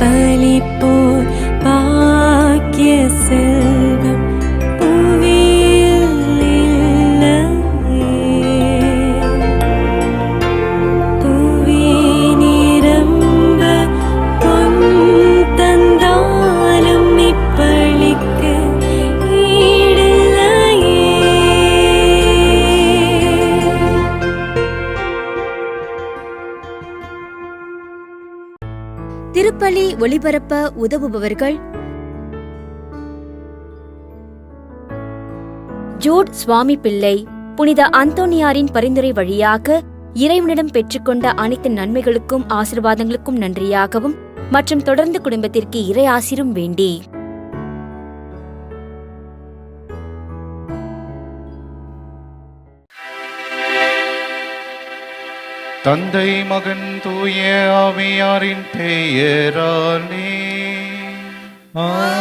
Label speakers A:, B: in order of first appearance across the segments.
A: பலிப்போர் பாக்கிய செல்வம் புவியில் இல்லையே. புவி நிரம்ப பொன் தந்தாலும் இப்பளிக்கு ஈடில்லையே.
B: திருப்பலி ஒளிபரப்ப உதவுபவர்கள் ஜோட் சுவாமி பிள்ளை. புனித அந்தோனியாரின் பரிந்துரை வழியாக இறைவனிடம் பெற்றுக்கொண்ட அனைத்து நன்மைகளுக்கும் ஆசீர்வாதங்களுக்கும் நன்றியாகவும் மற்றும் தொடர்ந்து குடும்பத்திற்கு இறை ஆசீரும் வேண்டி
C: தந்தை மகன் தூய ஆவியாரின் பெயராலே
D: ஆமென்.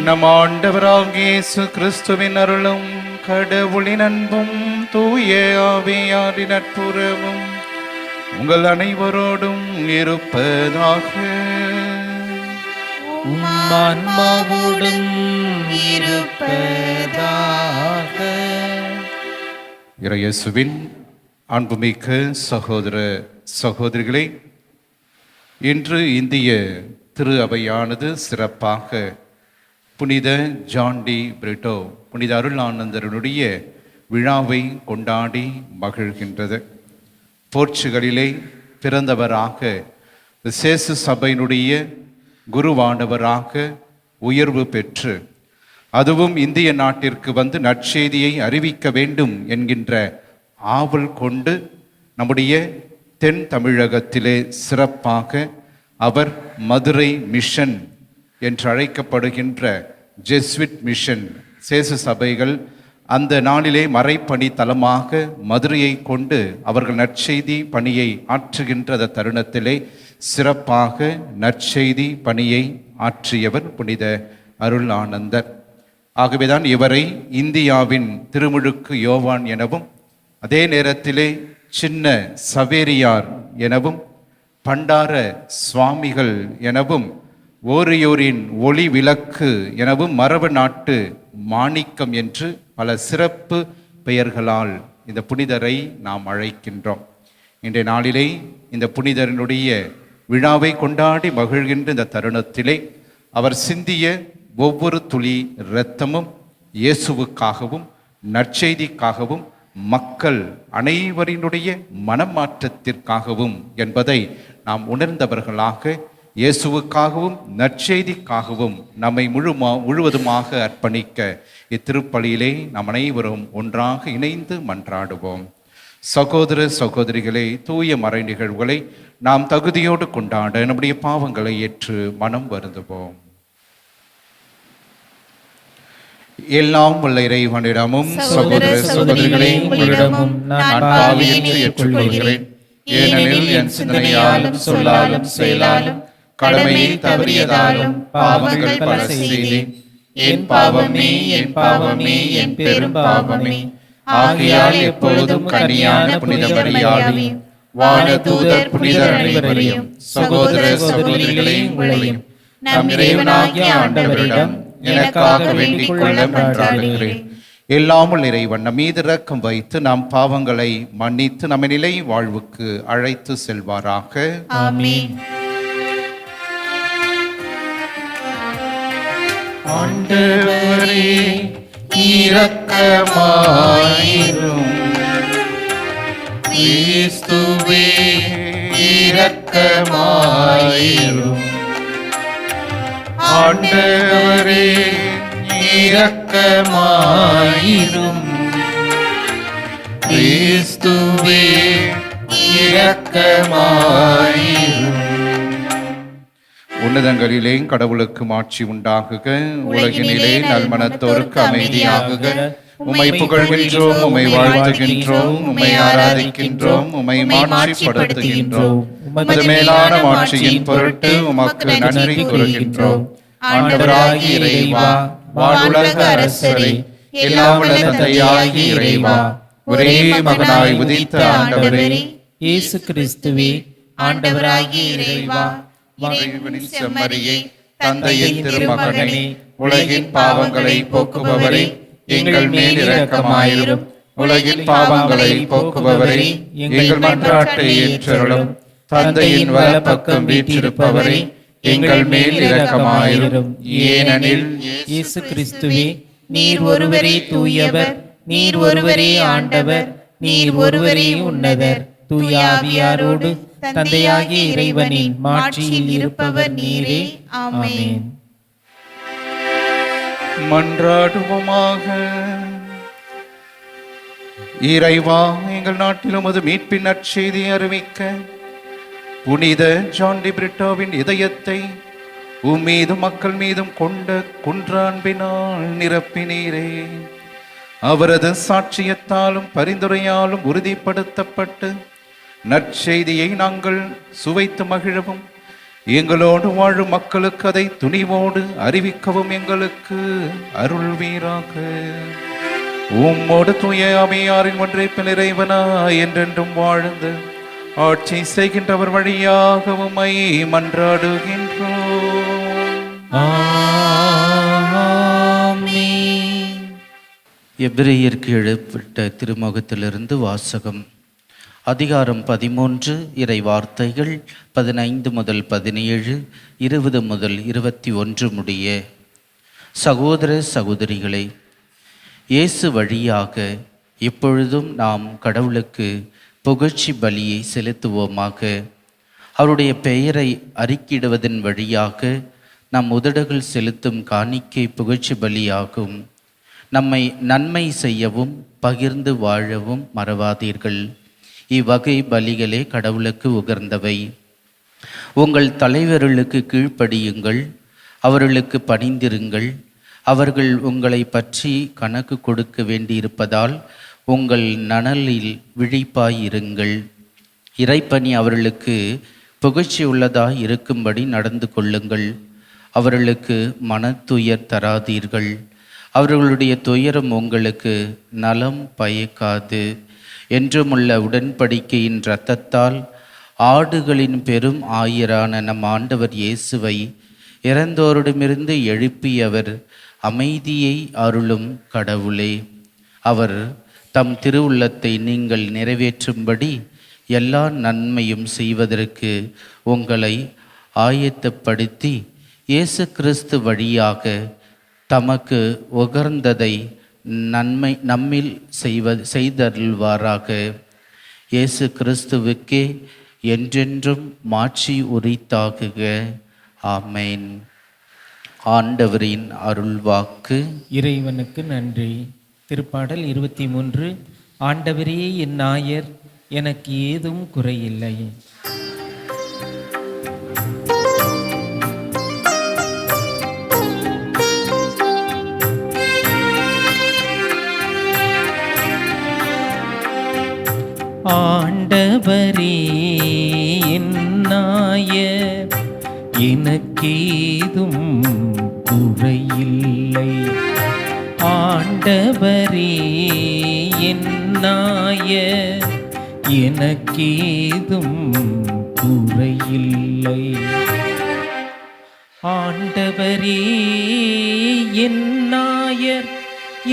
C: நம் ஆண்டவராகிய இயேசு கிறிஸ்துவின் அருளும் கடவுளின் அன்பும் தூய ஆவியாரின் நட்புறவும் உங்கள் அனைவரோடும் இருப்பதாக.
D: உம் ஆன்மாவோடும் இருப்பதாக.
C: இயேசுவின் அன்புமிக்க சகோதர சகோதரிகளே, இன்று இந்திய திரு அவையானது சிறப்பாக புனித ஜான் டி பிரிட்டோ புனித அருளானந்தருடைய விழாவை கொண்டாடி மகிழ்கின்றது. போர்ச்சுகலிலே பிறந்தவராக விசேஷ சபையினுடைய குருவானவராக உயர்வு பெற்று அதுவும் இந்திய நாட்டிற்கு வந்து நற்செய்தியை அறிவிக்க வேண்டும் என்கின்ற ஆவல் கொண்டு நம்முடைய தென் தமிழகத்திலே சிறப்பாக அவர் மதுரை மிஷன் என்று அழைக்கப்படுகின்ற ஜெஸ்விட் மிஷன் சேச சபைகள் அந்த நாளிலே மறைப்பணி தலமாக மதுரையை கொண்டு அவர்கள் நற்செய்தி பணியை ஆற்றுகின்ற தருணத்திலே சிறப்பாக நற்செய்தி பணியை ஆற்றியவர் புனித அருள் ஆனந்தர். ஆகவேதான் இவரை இந்தியாவின் திருமுழுக்கு யோவான் எனவும் அதே நேரத்திலே சின்ன சவேரியார் எனவும் பண்டார சுவாமிகள் எனவும் ஓரியோரின் ஒளி விளக்கு எனவும் மரபு நாட்டு மாணிக்கம் என்று பல சிறப்பு பெயர்களால் இந்த புனிதரை நாம் அழைக்கின்றோம். இன்றைய நாளிலே இந்த புனிதரினுடைய விழாவை கொண்டாடி மகிழ்கின்ற இந்த தருணத்திலே அவர் சிந்திய ஒவ்வொரு துளி இரத்தமும் இயேசுவுக்காகவும் நற்செய்திக்காகவும் மக்கள் அனைவரினுடைய மனமாற்றத்திற்காகவும் என்பதை நாம் உணர்ந்தவர்களாக இயேசுவுக்காகவும் நற்செய்திக்காகவும் நம்மை முழுவதுமாக அர்ப்பணிக்க இத்திருப்பலியிலே நாம் அனைவரும் ஒன்றாக இணைந்து மன்றாடுவோம். சகோதர சகோதரிகளே, தூய மறை நிகழ்வுகளை நாம் தகுதியோடு கொண்டாட நம்முடைய பாவங்களை ஏற்று மனம் வருந்துவோம். எல்லாம் உள்ள இறைவனிடமும் சகோதர சகோதரிகளே உங்களிடமும் நான் பாவி என்று ஏற்றுக்கொள்கிறேன். ஏனெனில் என் சிந்தனையாலும் சொல்லாலும் செயலாலும் கடமையை தவறியதாலும் பாவங்கள் பல செய்தேன். என் பாவமே என் பாவமே என் பெரும் பாவமே. ஆகையால் எப்பொழுதும் கன்னியான புனித மரியாதையும் வானதூதர் புனிதர் அனைவரையும் சகோதர சகோதரிகளே உங்களையும் நம் இறைவனாகிய ஆண்டவரிடம் எனக்காக வேண்டிக் கொள்ள மன்றாடுகிறேன். எல்லாமுள்ள இறைவன் நம் மீது இரக்கம் வைத்து நம் பாவங்களை மன்னித்து நம்ம நிலை வாழ்வுக்கு அழைத்து செல்வாராக.
D: ஆமென்.
C: ஆண்டவரே இரக்கமாயிரும். கிறிஸ்துவே இரக்கமாயிரும். ஆண்டவரே இரக்கமாயிரும். கிறிஸ்துவே இரக்கமாயிரும். உன்னதங்களிலே கடவுளுக்கு மாட்சி உண்டாகுக, உலகினிலே நல்மனத்தோருக்கு அமைதியாகுக. உம்மை புகழ்கின்றோம், உம்மை வாழ்த்துகின்றோம், உம்மை ஆராதிக்கின்றோம், உம்மை மாட்சிப்படுத்துகின்றோம். உமது மேலான மாட்சியின் பொருட்டு உமக்கு நன்றி கூறுகின்றோம். ஆண்டவராகிய இறைவா, வானுலக அரசரே, எல்லாம் வல்ல தந்தையாகிய இறைவா, ஒரே மகனாய் உதித்த ஆண்டவரே,
D: இயேசு கிறிஸ்துவே, ஆண்டவராகிய இறைவா,
C: இறைவனின் செம்மறியே, தந்தையின் திருமகனே, உலகின் பாவங்களை போக்குபவரே, எங்கள் மேல் இரக்கமாயிரும். உலகின் பாவங்களை போக்குபவரே, எங்கள் மன்றாட்டை ஏற்றருளும். தந்தையின் வலப்பக்கம் வீற்றிருப்பவரே, எங்கள் மேல் இரக்கமாயிரும். ஏனெனில்
D: இயேசு கிறிஸ்துவே, நீர் ஒருவரே தூயவர், நீர் ஒருவரே ஆண்டவர், நீர் ஒருவரே உன்னதர். தூய ஆவியாரோடு தந்தையாகிய இறைவனின் மாட்சியில் இருப்பவர் நீரே. ஆமென்.
C: மன்றாடுவோமாக. இறைவா, எங்கள் நாட்டில் உமது மீட்பின் நற்செய்தியை அறிவிக்க புனித ஜான் டி பிரிட்டோவின் இதயத்தை உம்மீதும் மக்கள் மீதும் கொண்ட குன்றான்பினால் நிரப்பினீரே. அவரது சாட்சியத்தாலும் பரிந்துரையாலும் உறுதிப்படுத்தப்பட்டு நற்செய்தியை நாங்கள் சுவைத்து மகிழவும், எங்களோடு வாழும் மக்களுக்கு அதை துணிவோடு அறிவிக்கவும் எங்களுக்கு அருள்வீராக. உம்மோடு தூய ஆவியாரின் ஒன்றைப்பில் இறைவனா என்றென்றும் வாழ்ந்து ஆட்சி செய்கின்றவர் வழியாக உம்மை மன்றாடுகின்றோம்.
D: ஆமென்.
E: எபிரேயருக்கு எழுப்பப்பட்ட திருமுகத்திலிருந்து வாசகம். அதிகாரம் 13, இறை வார்த்தைகள் 15 முதல் 17, 20 முதல் 21 முடிய. சகோதர சகோதரிகளே, இயேசு வழியாக எப்பொழுதும் நாம் கடவுளுக்கு புகழ்ச்சி பலியை செலுத்துவோமாக. அவருடைய பெயரை அறிக்கையிடுவதன் வழியாக நம் உதடுகள் செலுத்தும் காணிக்கை புகழ்ச்சி பலியாகும். நம்மை நன்மை செய்யவும் பகிர்ந்து வாழவும் மறவாதீர்கள். இவ்வகை பலிகளே கடவுளுக்கு உகர்ந்தவை. உங்கள் தலைவர்களுக்கு கீழ்ப்படியுங்கள், அவர்களுக்கு பணிந்திருங்கள். அவர்கள் உங்களை பற்றி கணக்கு கொடுக்க வேண்டியிருப்பதால் உங்கள் நலனில் விழிப்பாயிருங்கள். இறைப்பணி அவர்களுக்கு புகழ்ச்சி உள்ளதாய் இருக்கும்படி நடந்து கொள்ளுங்கள். அவர்களுக்கு மனத்துயர் தராதீர்கள். அவர்களுடைய துயரம் உங்களுக்கு நலம் பயக்காது. என்றுமுள்ள உடன்படிக்கையின் இரத்தத்தால் ஆடுகளின் பெரும் ஆயரான நம் ஆண்டவர் இயேசுவை இறந்தோரிடமிருந்து எழுப்பியவர் அமைதியை அருளும் கடவுளே. அவர் தம் திருவுள்ளத்தை நீங்கள் நிறைவேற்றும்படி எல்லா நன்மையும் செய்வதற்கு உங்களை ஆயத்தப்படுத்தி இயேசு கிறிஸ்து வழியாக தமக்கு உகர்ந்ததை நம்மில் செய்தருள்வாராக. இயேசு கிறிஸ்துவுக்கே என்றென்றும் மாட்சி உரித்தாகுக. ஆமென். ஆண்டவரின் அருள்வாக்கு.
D: இறைவனுக்கு நன்றி. திருப்பாடல் 23. ஆண்டவரே என் நாயர், எனக்கு ஏதும் குறையில்லை. ஆண்டவரே என் நாயர், எனக்கேதும் குறையில்லை. ஆண்டவரே என் நாயர், எனக்கேதும் குறையில்லை. ஆண்டவரே என் நாயர்,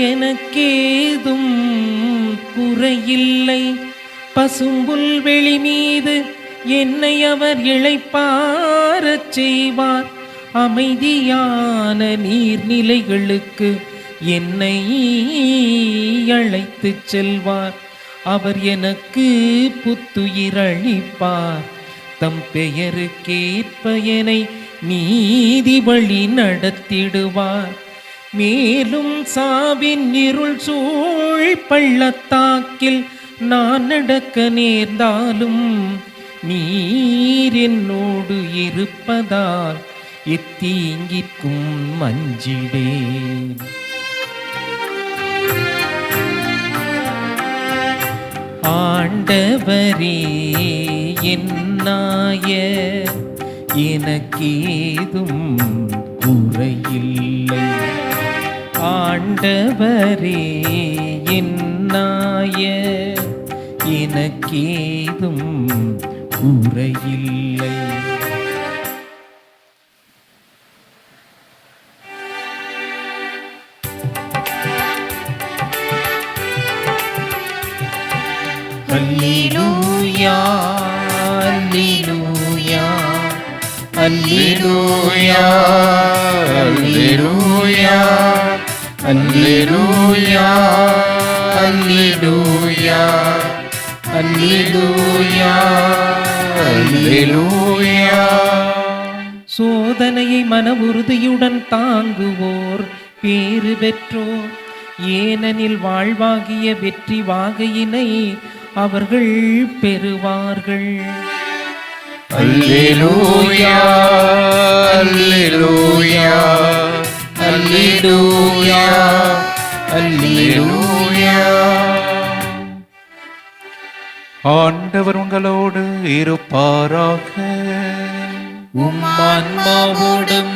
D: எனக்கேதும் குறையில்லை. பசும்புல்வெளி மீது என்னை அவர் இளைப்பாறச் செய்வார். அமைதியான நீர்நிலைகளுக்கு என்னை அழைத்துச் செல்வார். அவர் எனக்கு புத்துயிரளிப்பார். தம் பெயருக்கேற்ப என்னை நீதி வழி நடத்திடுவார். மேலும் சாவின் இருள் சூழ் பள்ளத்தாக்கில் நான் நடக்க நேர்ந்தாலும் நீர் என்னோடு இருப்பதால் எத்தீங்கிற்கும் மஞ்சிடேன். ஆண்டவரே என் நாயர், எனக்கேதும் குறையில்லை. ஆண்டவரே என் நாயர், எனக்கேதும் குறையில்லை. அல்லேலூயா அல்லேலூயா அல்லேலூயா அல்லேலூயா அல்லேலூயா அல்லேலூயா அல்லேலூயா அல்லேலூயா. சோதனையை மன உறுதியுடன் தாங்குவோர் பேறு பெற்றோர், ஏனெனில் வாழ்வாகிய வெற்றி வாகையினை அவர்கள் பெறுவார்கள்.
C: அல்லேலூயா அல்லேலூயா அல்லேலூயா அல்லேலூயா. ஆண்டவர் உங்களோடு இருப்பாராக.
D: உம்மான்மாவோடும்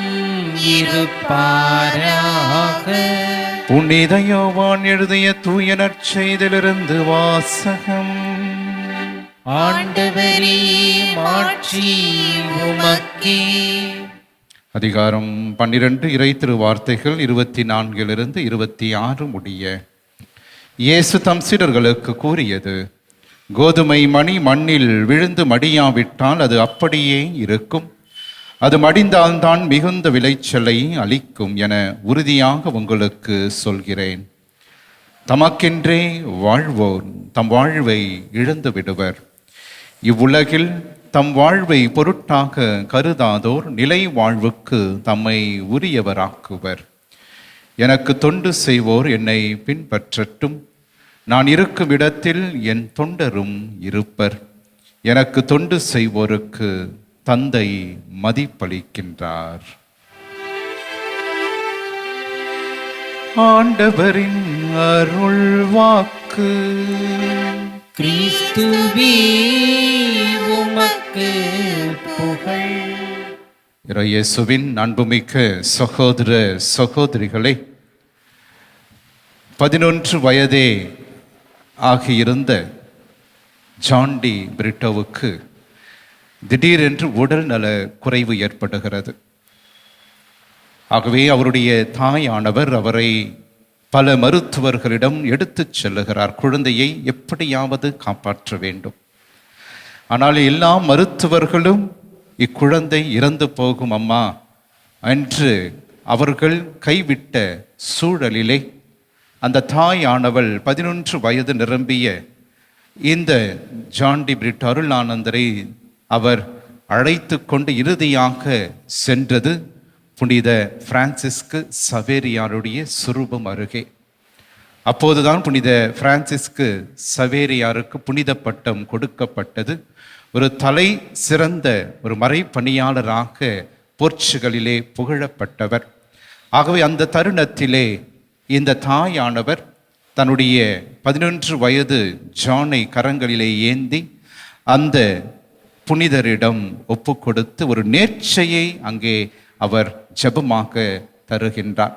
D: இருப்பாராக.
C: புனித யோவான் எழுதிய தூய நற்செய்தியிலிருந்து வாசகம்.
D: ஆண்டவரே மாட்சி உமக்கே.
C: அதிகாரம் 12 இறை திருவார்த்தைகள் 24 26 முடிய. இயேசு தம் சீடர்களுக்கு கூறியது, கோதுமை மணி மண்ணில் விழுந்து மடியாவிட்டால் அது அப்படியே இருக்கும். அது மடிந்தால்தான் மிகுந்த விளைச்சலை அளிக்கும் என உறுதியாக உங்களுக்கு சொல்கிறேன். தமக்கென்றே வாழ்வோர் தம் வாழ்வை இழந்து விடுவர். இவ்வுலகில் தம் வாழ்வை பொருட்டாக கருதாதோர் நிலை வாழ்வுக்கு தம்மை உரியவராக்குவர். எனக்கு தொண்டு செய்வோர் என்னை பின்பற்றட்டும். நான் இருக்கும் இடத்தில் என் தொண்டரும் இருப்பர். எனக்கு தொண்டு செய்வோருக்கு தந்தை மதிப்பளிக்கின்றார். ஆண்டவரின் அருள் வாக்கு.
D: கிறிஸ்துவே உமக்கு புகழ்.
C: இயேசுவின் அன்புமிக்க சகோதர சகோதரிகளே, 11 வயதே ஆகியிருந்த ஜான்டி பிரிட்டோவுக்கு திடீரென்று உடல் நல குறைவு ஏற்படுகிறது. ஆகவே அவருடைய தாயானவர் அவரை பல மருத்துவர்களிடம் எடுத்துச் செல்லுகிறார். குழந்தையை எப்படியாவது காப்பாற்ற வேண்டும். ஆனால் எல்லா மருத்துவர்களும் இக்குழந்தை இறந்து போகும் அம்மா என்று அவர்கள் கைவிட்ட சூழலிலே அந்த தாயானவள் 11 வயது நிரம்பிய இந்த ஜான்டி பிரிட்டோ அருளானந்தரை அவர் அழைத்து கொண்டு இறுதியாக சென்றது புனித பிரான்சிஸ்கு சவேரியாருடைய சுரூபம் அருகே. அப்போதுதான் புனித பிரான்சிஸ்கு சவேரியாருக்கு புனித பட்டம் கொடுக்கப்பட்டது. ஒரு தலை சிறந்த ஒரு மறைப்பணியாளராக போர்ச்சுகலிலே புகழப்பட்டவர். ஆகவே அந்த தருணத்திலே இந்த தாயானவர் தன்னுடைய 11 வயது ஜானை கரங்களிலே ஏந்தி அந்த புனிதரிடம் ஒப்பு கொடுத்து ஒரு நேர்ச்சையை அங்கே அவர் ஜெபமாக தருகின்றார்.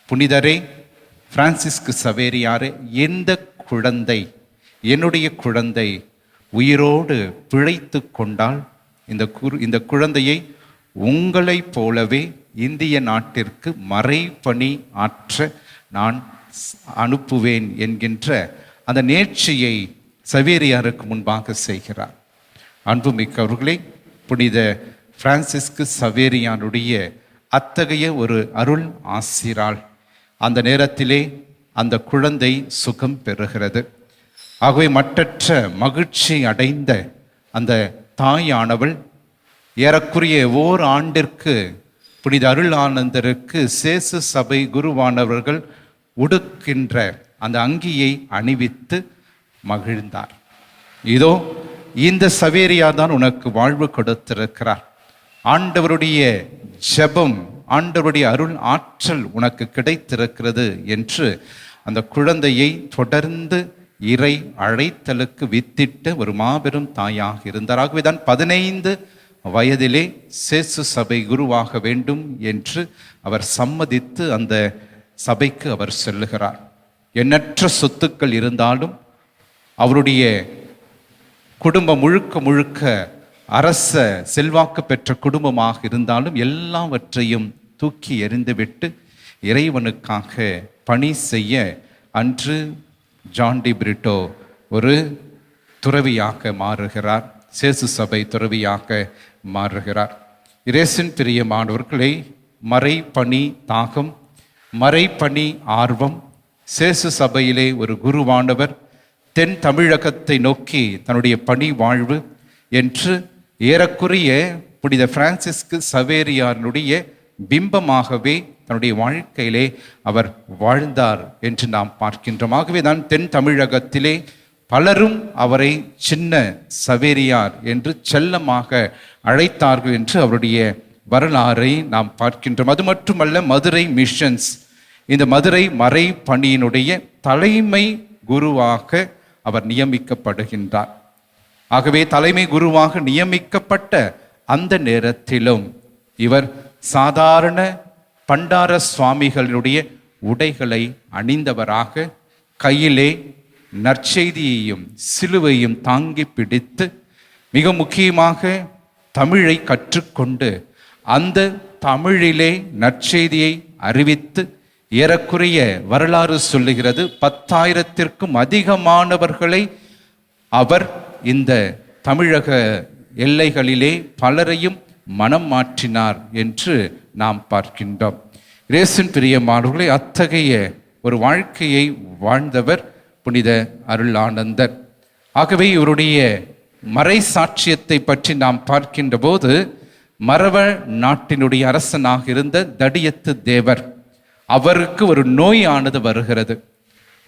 C: புனிதரே, பிரான்சிஸ்கு சவேரியாரே, எந்த குழந்தை, என்னுடைய குழந்தை உயிரோடு பிழைத்து கொண்டால் இந்த குழந்தையை உங்களைப் போலவே இந்திய நாட்டிற்கு மறைபணி ஆற்ற நான் அனுப்புவேன் என்கின்ற அந்த நேர்ச்சியை சவேரியாருக்கு முன்பாக செய்கிறார். அன்புமிக்கவர்களே, புனித பிரான்சிஸ்கு சவேரியானுடைய அத்தகைய ஒரு அருள் ஆசிரால் அந்த நேரத்திலே அந்த குழந்தை சுகம் பெறுகிறது. ஆகவே மட்டற்ற மகிழ்ச்சி அடைந்த அந்த தாயானவள் ஏறக்குறைய ஓராண்டிற்கு புனித அருளானந்தருக்கு சேசு சபை குருவானவர்கள் உடுக்கின்ற அந்த அங்கியை அணிவித்து மகிழ்ந்தார். இதோ இந்த சவேரியார் தான் உனக்கு வாழ்வு கொடுத்திருக்கிறார். ஆண்டவருடைய ஜெபம், ஆண்டவருடைய அருள் ஆற்றல் உனக்கு கிடைத்திருக்கிறது என்று அந்த குழந்தையை தொடர்ந்து இறை அழைத்தலுக்கு வித்திட்ட ஒரு மாபெரும் தாயாக இருந்தார். ஆகவே தான் 15 வயதிலே சேசு சபை குருவாக வேண்டும் என்று அவர் சம்மதித்து அந்த சபைக்கு அவர் செல்லுகிறார். எண்ணற்ற சொத்துக்கள் இருந்தாலும் அவருடைய குடும்பம் முழுக்க முழுக்க அரச செல்வாக்கு பெற்ற குடும்பமாக இருந்தாலும் எல்லாவற்றையும் தூக்கி எறிந்துவிட்டு இறைவனுக்காக பணி செய்ய அன்று ஜான் டி பிரிட்டோ ஒரு துறவியாக மாறுகிறார். சேசு சபை துறவியாக மாறுகிறார். இயேசுவின் பிரியமானவர்களை, மறைபணி தாகம், மறைபணி ஆர்வம், சேசு சபையிலே ஒரு குருவானவர் தென் தமிழகத்தை நோக்கி தன்னுடைய பணி வாழ்வு என்று ஏறக்குறைய புனித பிரான்சிஸ்கு சவேரியாருடைய பிம்பமாகவே தன்னுடைய வாழ்க்கையிலே அவர் வாழ்ந்தார் என்று நாம் பார்க்கின்றோம். ஆகவே தான் தென் தமிழகத்திலே பலரும் அவரை சின்ன சவேரியார் என்று செல்லமாக அழைத்தார்கள் என்று அவருடைய வரலாறை நாம் பார்க்கின்றோம். அது மட்டுமல்ல, மதுரை மிஷன்ஸ், இந்த மதுரை மறை பணியினுடைய தலைமை குருவாக அவர் நியமிக்கப்படுகின்றார். ஆகவே தலைமை குருவாக நியமிக்கப்பட்ட அந்த நேரத்திலும் இவர் சாதாரண பண்டார சுவாமிகளுடைய உடைகளை அணிந்தவராக கையிலே நற்செய்தியையும் சிலுவையும் தாங்கி பிடித்து மிக முக்கியமாக தமிழை கற்றுக்கொண்டு அந்த தமிழிலே நற்செய்தியை அறிவித்து ஏறக்குறைய வரலாறு சொல்லுகிறது 10,000-க்கும் அதிகமானவர்களை அவர் இந்த தமிழக எல்லைகளிலே பலரையும் மனம் மாற்றினார் என்று நாம் பார்க்கின்றோம். இயேசுவின் பிரியமானவர்களே, அத்தகைய ஒரு வாழ்க்கையை வாழ்ந்தவர் புனித அருளானந்தர். ஆகவே இவருடைய மறை சாட்சியத்தை பற்றி நாம் பார்க்கின்ற போது, மரவ நாட்டினுடைய அரசனாக இருந்த தடியத்து தேவர், அவருக்கு ஒரு நோயானது வருகிறது.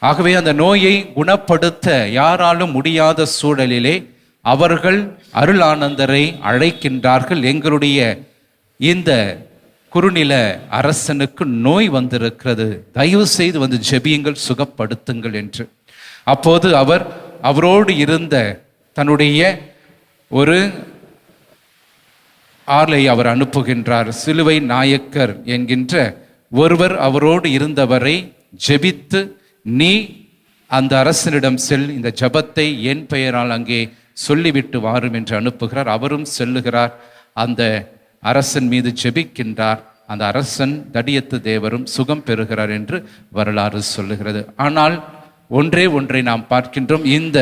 C: ஆகவே அந்த நோயை குணப்படுத்த யாராலும் முடியாத சூழலிலே அவர்கள் அருளானந்தரை அழைக்கின்றார்கள். எங்களுடைய இந்த குறுநில அரசனுக்கு நோய் வந்திருக்கிறது, தயவு செய்து வந்து ஜெபியுங்கள், சுகப்படுத்துங்கள் என்று. அப்போது அவரோடு இருந்த தன்னுடைய ஒரு ஆளை அவர் அனுப்புகின்றார். சிலுவை நாயக்கர் என்கின்ற ஒருவர் அவரோடு இருந்தவரை ஜெபித்து, நீ அந்த அரசனிடம் செல், இந்த ஜபத்தை என் பெயரால் அங்கே சொல்லிவிட்டு வாரும் என்று அனுப்புகிறார். அவரும் செல்லுகிறார். அந்த அரசன் மீது ஜெபிக்கின்றார். அந்த அரசன் தடியத்து தேவரும் சுகம் பெறுகிறார் என்று வரலாறு சொல்லுகிறது. ஆனால் ஒன்றை நாம் பார்க்கின்றோம், இந்த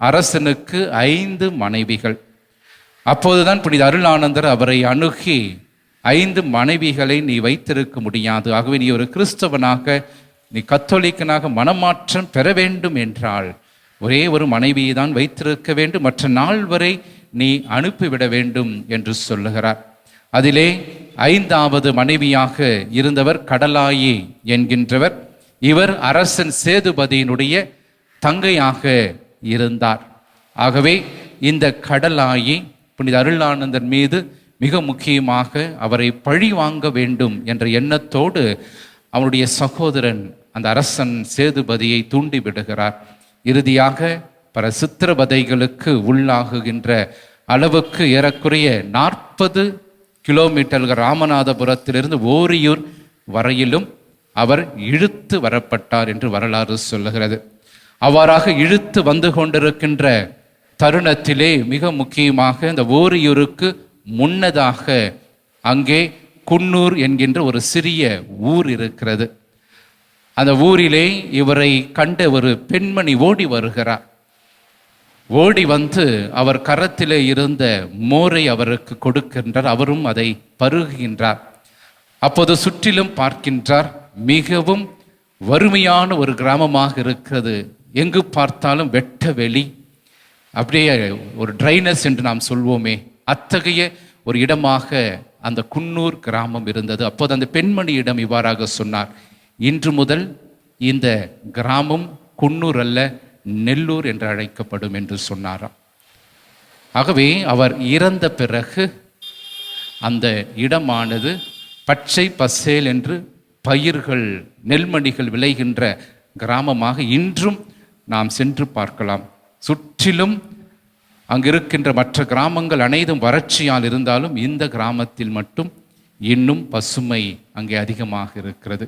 C: அரசனுக்கு 5 மனைவிகள். அப்போதுதான் புனித அருளானந்தர் அவரை அணுகி, 5 மனைவிகளை நீ வைத்திருக்க முடியாது, ஆகவே நீ ஒரு கிறிஸ்தவனாக, நீ கத்தோலிக்கனாக மனமாற்றம் பெற வேண்டும் என்றால் ஒரே ஒரு மனைவியை தான் வைத்திருக்க வேண்டும், மற்ற நாள் வரை நீ அனுப்பிவிட வேண்டும் என்று சொல்லுகிறார். அதிலே 5வது மனைவியாக இருந்தவர் கடலாயி என்கின்றவர். இவர் அரசன் சேதுபதியினுடைய தங்கையாக இருந்தார். ஆகவே இந்த கடலாயி புனித அருளானந்தர் மீது மிக முக்கியமாக அவரை பழி வாங்க வேண்டும் என்ற எண்ணத்தோடு அவனுடைய சகோதரன் அந்த அரசன் சேதுபதியை தூண்டி விடுகிறார். இறுதியாக பல சித்திரவதைகளுக்கு உள்ளாகுகின்ற அளவுக்கு ஏறக்குறைய 40 கிலோமீட்டர்கள் ராமநாதபுரத்திலிருந்து ஓரியூர் வரையிலும் அவர் இழுத்து வரப்பட்டார் என்று வரலாறு சொல்லுகிறது. அவ்வாறாக இழுத்து வந்து கொண்டிருக்கின்ற தருணத்திலே மிக முக்கியமாக இந்த ஓரியூருக்கு முன்னதாக அங்கே குன்னூர் என்கின்ற ஒரு சிறிய ஊர் இருக்கிறது. அந்த ஊரிலே இவரை கண்ட ஒரு பெண்மணி ஓடி வருகிறார். ஓடி வந்து அவர் கரத்திலே இருந்த மோரை அவருக்கு கொடுக்கின்றார். அவரும் அதை பருகுகின்றார். அப்போது சுற்றிலும் பார்க்கின்றார், மிகவும் வறுமையான ஒரு கிராமமாக இருக்கிறது. எங்கு பார்த்தாலும் வெட்ட வெளி, அப்படியே ஒரு ட்ரைனஸ் என்று நாம் சொல்வோமே, அத்தகைய ஒரு இடமாக அந்த குன்னூர் கிராமம் இருந்தது. அப்போது அந்த பெண்மணியிடம் இவ்வாறாக சொன்னார், இன்று முதல் இந்த கிராமம் குன்னூர் அல்ல, நெல்லூர் என்று அழைக்கப்படும் என்று சொன்னாராம். ஆகவே அவர் இறந்த பிறகு அந்த இடமானது பச்சை பசேல் என்று பயிர்கள் நெல்மணிகள் விளைகின்ற கிராமமாக இன்றும் நாம் சென்று பார்க்கலாம். சுற்றிலும் அங்கிருக்கின்ற மற்ற கிராமங்கள் அனைத்தும் வறட்சியால் இருந்தாலும் இந்த கிராமத்தில் மட்டும் இன்னும் பசுமை அங்கே அதிகமாக இருக்கிறது.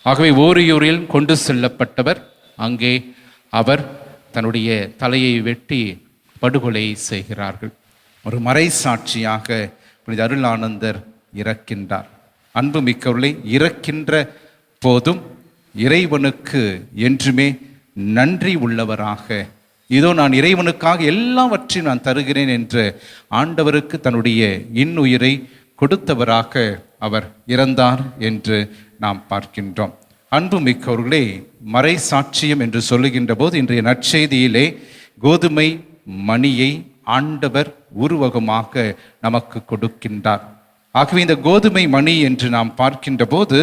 C: ஆகவே ஓரியூரில் கொண்டு செல்லப்பட்டவர் அங்கே அவர் தன்னுடைய தலையை வெட்டி படுகொலை செய்கிறார்கள். ஒரு மறைசாட்சியாக புனித அருளானந்தர் இறக்கின்றார். அன்பு மிக்கவர்களை, இறக்கின்ற போதும் இறைவனுக்கு என்றுமே நன்றி உள்ளவராக, இதோ நான் இறைவனுக்காக எல்லாவற்றையும் நான் தருகிறேன் என்று ஆண்டவருக்கு தன்னுடைய இன்னுயிரை கொடுத்தவராக அவர் இறந்தார் என்று நாம் பார்க்கின்றோம். அன்பு மிக்கவர்களே, மறை சாட்சியம் என்று சொல்லுகின்ற போது இன்றைய நற்செய்தியிலே கோதுமை மணியை ஆண்டவர் உருவகமாக நமக்கு கொடுக்கின்றார். ஆகவே இந்த கோதுமை மணி என்று நாம் பார்க்கின்ற போது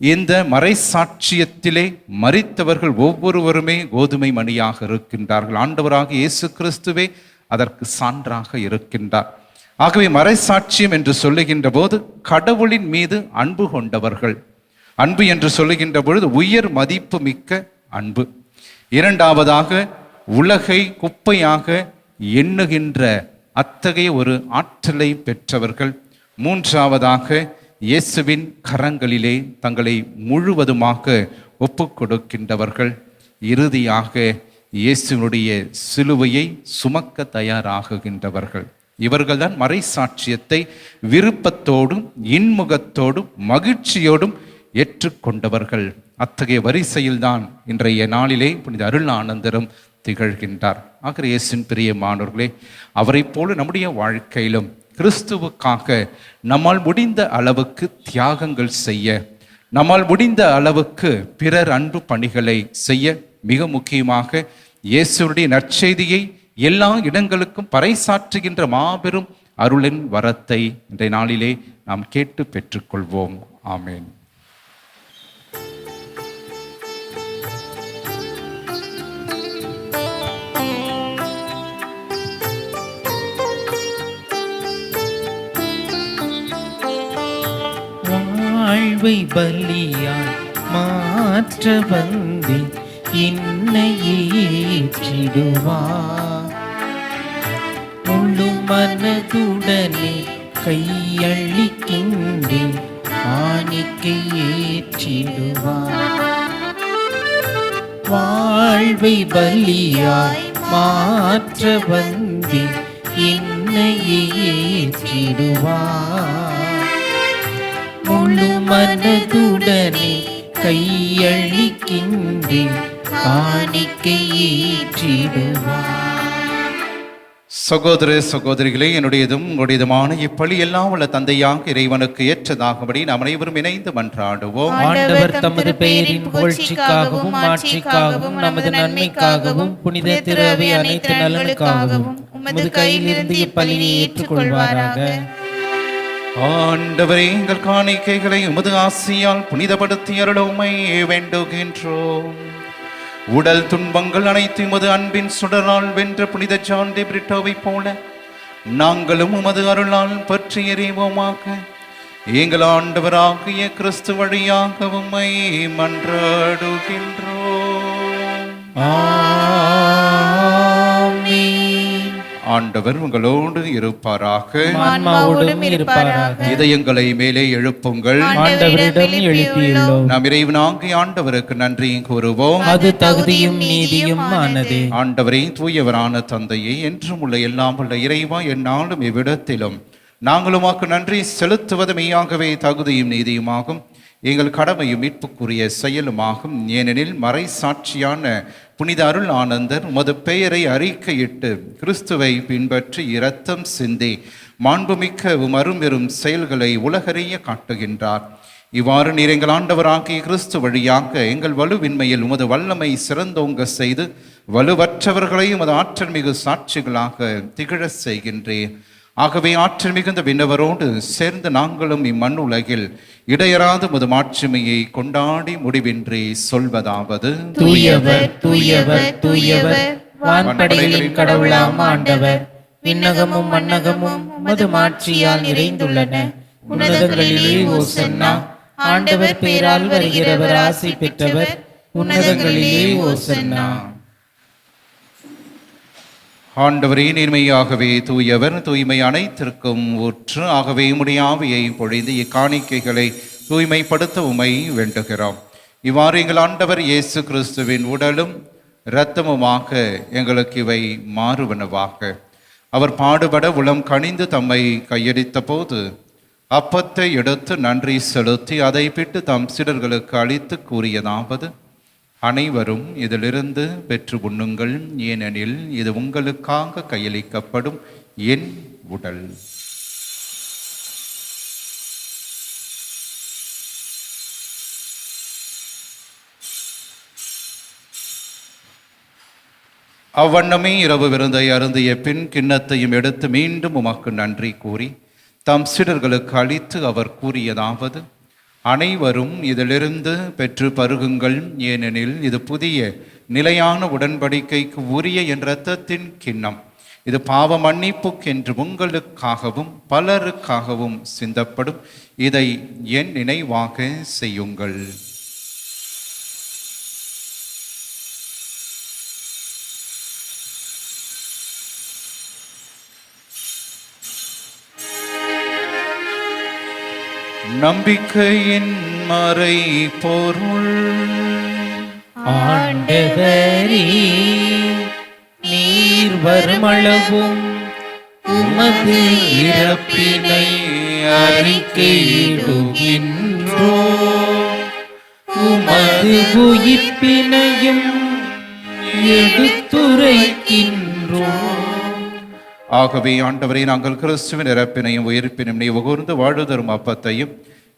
C: இந்த மறைசாட்சியத்திலே மரித்தவர்கள் ஒவ்வொருவருமே கோதுமை மணியாக இருக்கின்றார்கள். ஆண்டவராக இயேசு கிறிஸ்துவே அதற்கு சான்றாக இருக்கின்றார். ஆகவே மறைசாட்சியம் என்று சொல்லுகின்ற போது கடவுளின் மீது அன்பு கொண்டவர்கள். அன்பு என்று சொல்லுகின்ற பொழுது உயர் மதிப்பு மிக்க அன்பு. இரண்டாவதாக உலகை குப்பையாக எண்ணுகின்ற அத்தகைய ஒரு ஆற்றலை பெற்றவர்கள். மூன்றாவதாக இயேசுவின் கரங்களிலே தங்களை முழுவதுமாக ஒப்பு கொடுக்கின்றவர்கள். இறுதியாக இயேசுவினுடைய சிலுவையை சுமக்க தயாராகுகின்றவர்கள். இவர்கள்தான் மறைசாட்சியத்தை விருப்பத்தோடும் இன்முகத்தோடும் மகிழ்ச்சியோடும் ஏற்றுக்கொண்டவர்கள். அத்தகைய வரிசையில்தான் இன்றைய நாளிலே புனித அருளானந்தரும் திகழ்கின்றார். ஆகிய இயேசுவின் பிரியமானவர்களே, அவரை போல நம்முடைய வாழ்க்கையிலும் கிறிஸ்துவுக்காக நம்மால் முடிந்த அளவுக்கு தியாகங்கள் செய்ய, நம்மால் முடிந்த அளவுக்கு பிறர் அன்பு பணிகளை செய்ய, மிக முக்கியமாக இயேசுவுடைய நற்செய்தியை எல்லா இடங்களுக்கும் பறைசாற்றுகின்ற மாபெரும் அருளின் வரத்தை இன்றைய நாளிலே நாம் கேட்டு பெற்றுக்கொள்வோம். ஆமேன்.
D: வாழ்வை பலியாய் மாற்ற வந்து என்னையே ஏற்றிடுவார். முழு மனதுடனே கையளிக்கின்றேன், காணிக்கை ஏற்றிடுவார். வாழ்வை பலியாய் மாற்ற வந்து என்னையே ஏற்றிடுவார். முழு மனதுடனே கையளிக்கின்றேன், காணிக்கை ஏற்றிடுவார்.
C: சகோதர சகோதரிகளே, என்னுடையதும் உங்களுடையதுமான இப்பலி எல்லாம் உள்ள தந்தையாக இறைவனுக்கு ஏற்றதாகபடி நாம் அனைவரும் இணைந்து மன்றாடுவோம்.
D: ஆண்டவர் தமது பெயரின் புகழ்ச்சிக்காகவும் ஆட்சிக்காகவும் நமது நன்மைக்காகவும் புனித திரு அவை அனைத்து நலனுக்காகவும் உமது கையிலிருந்து இப்பலியை ஏற்றுக்கொள்வாராக.
C: ஆண்டவரே, எங்கள் காணிக்கைகளை உமது ஆசியால் புனிதப்படுத்தி அருளுமை வேண்டுகின்றோம். உடல் துன்பங்கள் அனைத்து உமது அன்பின் சுடரால் வென்ற புனித ஜான் டி பிரிட்டோவை போல நாங்களும் உமது அருளால் பற்றி எறிவோமாக. எங்கள் ஆண்டவராகிய கிறிஸ்து வழியாக உம்மை மன்றாடுகின்றோம். ஆண்டவர் உங்களோடு இருப்பாராக. இதயங்களை மேலே எழுப்புங்கள். நாம் இறைவனாகிய ஆண்டவருக்கு நன்றி கூறுவோம்.
D: அது தகுதியும் நீதியும் ஆனதே.
C: ஆண்டவரே, தூயவரான தந்தையே, என்றும் உள்ள எல்லாம் உள்ள இறைவா, எந்நாளும் இவ்விடத்திலும் நாங்கள் உமக்கு நன்றி செலுத்துவது மெய்யாகவே தகுதியும் நீதியுமாகும், எங்கள் கடமையும் மீட்புக்குரிய செயலுமாகும். ஏனெனில் மறை சாட்சியான புனித அருள் ஆனந்தர் உமது பெயரை அறிக்கையிட்டு கிறிஸ்துவை பின்பற்றி இரத்தம் சிந்தி மாண்புமிக்க அரும்பெரும் செயல்களை உலகறிய காட்டுகின்றார். இவ்வாறு நீர் எங்கள் ஆண்டவராகிய கிறிஸ்து வழியாக எங்கள் வலுவின்மையில் உமது வல்லமை சிறந்தோங்க செய்து வலுவற்றவர்களை உமது ஆற்றல் மிகு சாட்சிகளாக திகழ செய்கின்றேன். ஆகவே ஆற்றல் மிகுந்த விண்ணவரோடு சேர்ந்து நாங்களும் இம்மண் உலகில் இடையறாத உமது மாட்சிமையை கொண்டாடி முடிவின்றி சொல்வதாவது:
D: தூயவர் தூயவர் தூயவர், வான்படைகளின் கடவுளாம் ஆண்டவர். விண்ணகமும் மண்ணகமும் உமது மாட்சியால் நிறைந்துள்ளன. உன்னதங்களிலே ஓசன்னா. ஆண்டவர் பெயரால் வருகிறவர் ஆசி பெற்றவர். உன்னதங்களிலே ஓசன்னா.
C: ஆண்டவரே, நேர்மையாகவே தூயவர், தூய்மை அனைத்திற்கும் ஊற்று. ஆகவே உம்முடைய ஆவியை பொழிந்து இக்காணிக்கைகளை தூய்மைப்படுத்த உம்மை வேண்டுகிறோம். இவ்வாறு எங்கள் ஆண்டவர் இயேசு கிறிஸ்துவின் உடலும் இரத்தமுமாக எங்களுக்கு இவை மாறுவனவாக. அவர் பாடுபட உளம் கனிந்து தம்மை கையடித்த போது அப்பத்தை எடுத்து நன்றி செலுத்தி அதை பிட்டு தம் சீடர்களுக்கு அளித்து கூறியதாவது: அனைவரும் இதிலிருந்து பெற்று உண்ணுங்கள், ஏனெனில் இது உங்களுக்காக கையளிக்கப்படும் என் உடல். அவ்வண்ணமே இரவு விருந்தை அருந்திய பின் கிண்ணத்தையும் எடுத்து மீண்டும் உமக்கு நன்றி கூறி தம் சீடர்களுக்கு அளித்து அவர் கூறியதாவது: அனைவரும் இதிலிருந்து பெற்று பருகுங்கள், ஏனெனில் இது புதிய நிலையான உடன்படிக்கைக்கு உரிய என் இரத்தத்தின் கிண்ணம். இது பாவ மன்னிப்புக்கென்று உங்களுக்காகவும் பலருக்காகவும் சிந்தப்படும். இதை என் நினைவாக செய்யுங்கள். நம்பிக்கையின் மறை பொருள்.
D: ஆண்டவரே, நீர் வருமளவும் உமது இறப்பினை அறிக்கையிடுகின்றோம், உமது உயிர்ப்பினையும் எடுத்துரைக்கின்றோம்.
C: ஆகவே ஆண்டவரை, நாங்கள் கிறிஸ்துவின் இறப்பினையும் உயிர்ப்பினையும் நினைவு கூர்ந்து வாழ்தரும் அப்பத்தையும்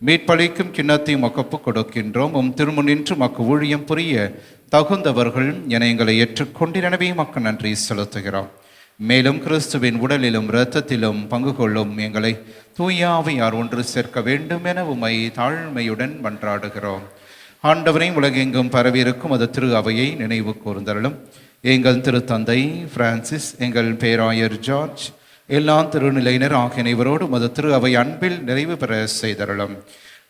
C: மீட்பளிக்கும் கிண்ணத்தையும் ஒப்புக் கொடுக்கின்றோம். திருமுன்னின்று மக்கு ஊழியம் புரிய தகுந்தவர்கள் என எங்களை ஏற்றுக்கொண்டு எனவே மக்கள் நன்றி செலுத்துகிறோம். மேலும் கிறிஸ்துவின் உடலிலும் இரத்தத்திலும் பங்கு கொள்ளும் எங்களை தூயாவியார் ஒன்று சேர்க்க வேண்டும் என உம்மை தாழ்மையுடன் மன்றாடுகிறோம். ஆண்டவரை, உலகெங்கும் பரவியிருக்கும் அது திரு அவையை நினைவு கூர்ந்தருளும். எங்கள் திருத்தந்தை பிரான்சிஸ், எங்கள் பேராயர் ஜார்ஜ், எல்லா திருநிலையினர் ஆகிய அனைவரோடு மது திரு அவை அன்பில் நிறைவு பெற செய்தருளும்.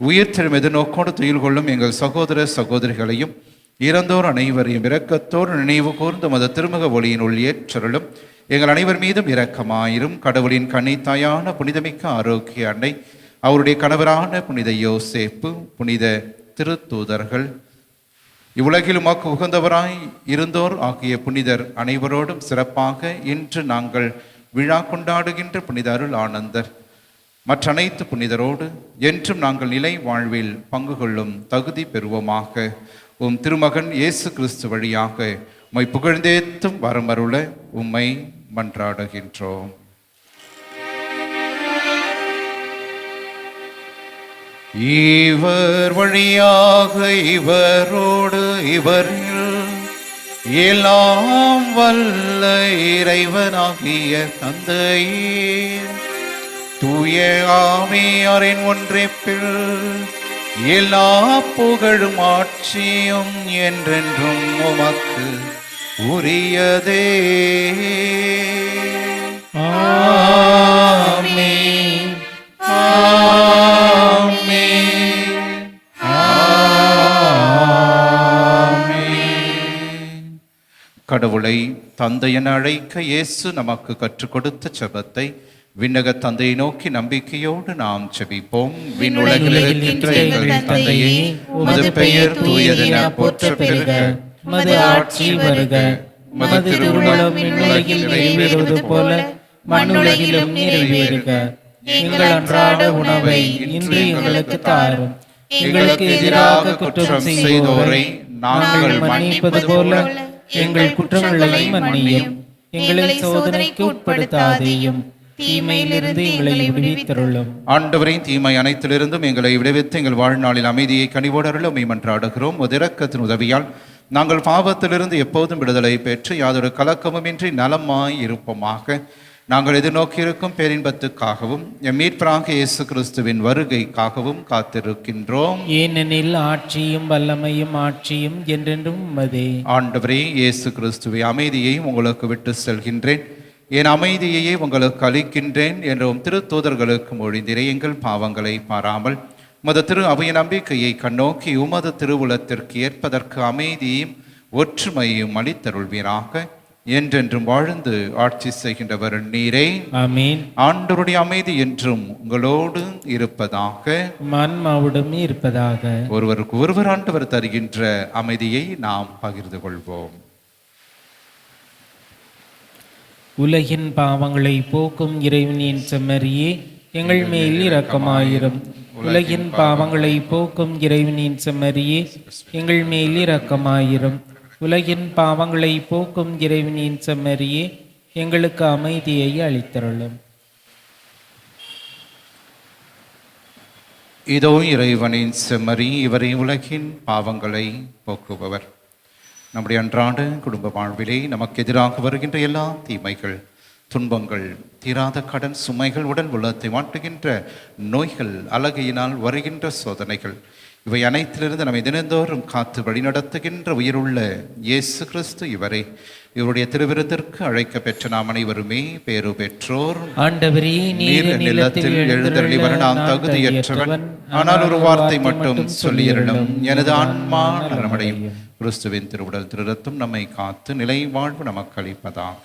C: உயிர் திரும் எதிர்நோக்கோடு துயில் கொள்ளும் எங்கள் சகோதர சகோதரிகளையும் இறந்தோர் அனைவரையும் இரக்கத்தோடு நினைவு கூர்ந்து மது திருமுக ஒளியினுள் ஏற்றருளும். எங்கள் அனைவர் மீதும் இரக்கமாயிரும். கடவுளின் கன்னித்தாயான புனிதமிக்க ஆரோக்கிய அன்னை, அவருடைய கணவரான புனித யோசேப்பு, புனித திருத்தூதர்கள், இவ்வுலகில் உமக்கு உகந்தவராய் இருந்தோர் ஆகிய புனிதர் அனைவரோடும் சிறப்பாக இன்று நாங்கள் விழா கொண்டாடுகின்ற புனித அருள் ஆனந்தர் மற்ற அனைத்து புனிதரோடு என்றும் நாங்கள் நிலை வாழ்வில் பங்கு கொள்ளும் தகுதி பெறுவோமாக. உம் திருமகன் இயேசு கிறிஸ்து வழியாக உம்மை புகழ்ந்தேத்தும் வரமருள உம்மை மன்றாடுகின்றோம். இவர் வழியாக இவரோடு இவரில் எல்லாம் வல்ல இறைவனாகிய தந்தையே, தூய ஆவியாரின் ஒன்றிப்பில் எல்லா புகழும் ஆட்சியும் என்றென்றும் உமக்கு உரியதே. ஆமென். கடவுளை தந்தை என அழைக்க இயேசு நமக்கு கற்றுக் கொடுத்த ஜெபத்தை விண்ணக தந்தையை நோக்கி நம்பிக்கையோடு நாம் ஜெபிப்போம். விண்ணுலகில் இருக்கின்ற எங்கள் தந்தையே, உமது பெயர் தூயதென போற்றப் பெறுக,
D: உமது ஆட்சி வருக, உமது திருவுளம் விண்ணுலகில் நிறைவேறுவது போல மண்ணுலகிலும் நிறைவேறுக. எங்கள் அன்றாட உணவை இன்று எங்களுக்கு தாரும். எங்களுக்கு எதிராக குற்றம் செய்தோரை நாங்கள் மன்னிப்பது போல எங்கள் குற்றங்களை மன்னியும். எங்களை சோதனைக்கு உட்படுத்தாதேயும், தீமையிலிருந்து எங்களை விடுவித்தருளும்.
C: ஆண்டவரை, தீமை அனைத்திலிருந்தும் எங்களை விடுவித்து எங்கள் வாழ்நாளில் அமைதியை கனிவோடு அருள உம்மை மன்றாடுகிறோம். இரக்கத்தின் உதவியால் நாங்கள் பாவத்திலிருந்து எப்போதும் விடுதலை பெற்று யாதொரு கலக்கமுமின்றி நலமாய் இருப்போமாக. நாங்கள் எதிர்நோக்கியிருக்கும் பேரின்பத்துக்காகவும் எம் மீட்பராகிய இயேசு கிறிஸ்துவின் வருகைக்காகவும் காத்திருக்கின்றோம்.
D: ஏனெனில் ஆட்சியும் வல்லமையும் ஆட்சியும் என்றென்றும் உமதே.
C: ஆண்டவரே இயேசு கிறிஸ்துவை, அமைதியை உங்களுக்கு விட்டு செல்கின்றேன், என் அமைதியையே உங்களுக்கு அளிக்கின்றேன் என்றும் திருத்தூதர்களுக்கு மொழிந்திரே. எங்கள் பாவங்களை பாராமல் உமது திரு அவைய நம்பிக்கையை கண்ணோக்கி உமது திருவுளத்திற்கு ஏற்பதற்கு அமைதியும் ஒற்றுமையும் அளித்தருள்வீராக. என்றென்றும் வாழ்ந்து ஆட்சி செய்கின்றவர் நீரே.
D: ஆமென்.
C: ஆண்டவருடைய அமைதி என்றும் உங்களோடு இருப்பதாக,
D: மன்மாவுடன் இருப்பதாக.
C: ஒருவருக்கு ஒருவர் ஆண்டவர் தருகின்ற அமைதியை நாம் பகிர்ந்து கொள்வோம்.
D: உலகின் பாவங்களை போக்கும் இறைவனின் செம்மறியே, எங்கள் மேல் இரக்கமாயிரும். உலகின் பாவங்களை போக்கும் இறைவனின் செம்மறியே, எங்கள் மேல் இரக்கமாயிரும். உலகின் பாவங்களை போக்கும் இறைவனின் செம்மறியே, எங்களுக்கு அமைதியை அளித்தருளும்.
C: இதோ இறைவனின் செம்மறி, இவரை உலகின் பாவங்களை போக்குபவர். நம்முடைய அன்றாட குடும்ப வாழ்விலே நமக்கு எதிராக வருகின்ற எல்லா தீமைகள், துன்பங்கள், தீராத கடன் சுமைகள், உடல் உள்ளத்தை வாட்டுகின்ற நோய்கள், அழகையினால் வருகின்ற சோதனைகள், இவை அனைத்திலிருந்து நம்மை தினந்தோறும் காத்து வழிநடத்துகின்ற உயிருள்ள இயேசு கிறிஸ்து இவரே. இவருடைய திருவிருந்திற்கு அழைக்க பெற்ற நாம் அனைவருமே பேறு பெற்றோர்.
D: ஆண்டவரே,
C: நீர் நிலத்தில் எழுந்தருளி வர நான் தகுதியற்றவன், ஆனால் ஒரு வார்த்தை மட்டும் சொல்லியருளும், எனது ஆன்மா நலமடையும். கிறிஸ்துவின் திருவுடல் திருரத்தம் நம்மை காத்து நிலை வாழ்வு நமக்கு அளிப்பதாக.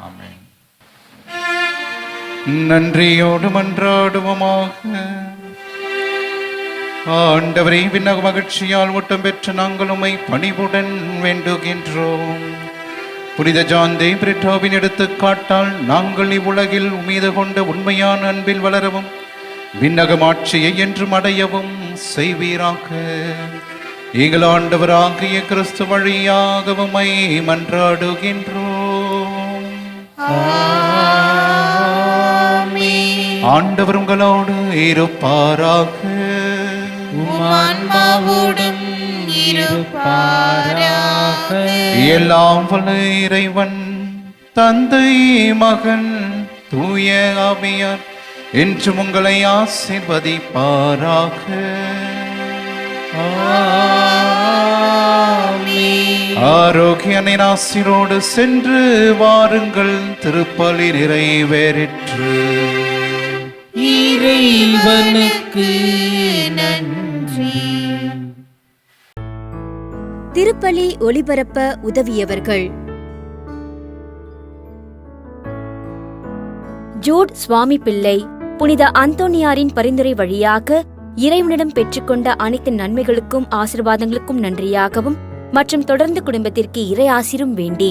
C: ஆமென். நன்றியோடு மன்றாடுவோமாக. ஆண்டவரே, விண்ணக மகிழ்ச்சியால் ஊட்டம் பெற்ற நாங்கள் உம்மை பணிவுடன் வேண்டுகின்றோம். புனித ஜான் பிரிட்டோவின் எடுத்துக்காட்டால் நாங்கள் இவ்வுலகில் உமீது கொண்ட உண்மையான அன்பில் வளரவும் விண்ணகம் ஆட்சியை என்றும் அடையவும் செய்வீராக. எங்கள் ஆண்டவராகிய கிறிஸ்து வழியாக உம்மை மன்றாடுகின்றோம். ஆண்டவர் உங்களோடு இருப்பாராக.
F: உம்மான்மாவோடும் இருப்பாராக.
C: எல்லாம் வல்ல இறைவன் தந்தை, மகன், தூய ஆவியார் என்றும் உங்களை ஆசீர்வதிப்பாராக. ஆரோக்கியனின் ஆசீரோடு சென்று வாருங்கள். திருப்பலி நிறைவேறிற்று.
F: இறைவனுக்கு நன்றி.
B: திருப்பலி ஒளிபரப்ப உதவியவர்கள்: ஜூட் சுவாமி பிள்ளை புனித அந்தோனியாரின் பரிந்துரை வழியாக இறைவனிடம் பெற்றுக்கொண்ட அனைத்து நன்மைகளுக்கும் ஆசீர்வாதங்களுக்கும் நன்றியாகவும் மற்றும் தொடர்ந்து குடும்பத்திற்கு இறை ஆசீரும் வேண்டி